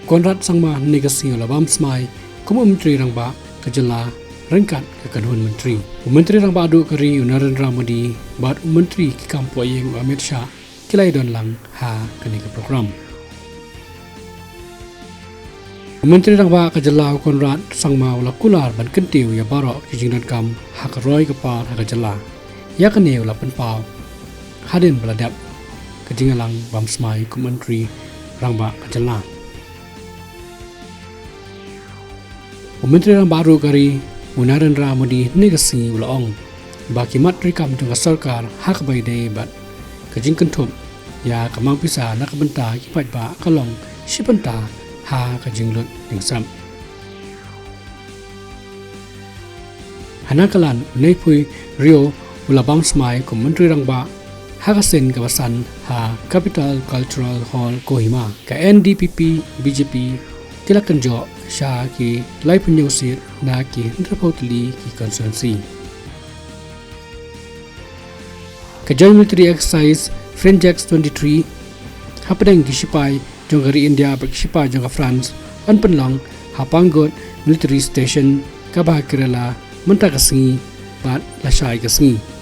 Konrad Sangma Negasi Labam Smai Kuma Menteri Rangba Kejala Rengkat Kekanun Menteri Menteri Rangba Adu Kari Narendra Modi Bat Menteri Kikampu Ayeng Amit Shah Kilai Don Lang Ha Kenika Program Menteri Rangba Kejala Konrad Sangma Ula Kular Ban Kentiu Ya Barok Kijingdan Kam Hak Roy Kepar Hak Kejala Ya Keneu Lapan Pau Hadin Beladap Kejingalang Bam Smai Ku Menteri Rangba Kejala Menteri Rangba Adu Kari Narendra Modi Negasi Ula Ong Baki Matri Kam Tengah Sarkar Hak Baidai Bat Kejing Kentup Ya Kamang Pisa Nakabenta Kipat Ba Kalong Sipenta Ha Kejing Lut Ningsam Hanakalan Nepui Rio Ulabam Smai Ku Menteri Rangba Hakasen Kawasan Ha Capital Cultural Hall Kohima Ka NDPP BJP Tilakan Jo Shah Ki Lai Penyusir Na Ki Ndrapotli Ki Constituency Ka Joint Military Exercise Frenjax 23 Hapadeng Kishipai Jonggari India Berkishipai Jongga France An Penlong Hapanggot Military Station Kabah Kerala Mentakasngi Bat Lashai Kasngi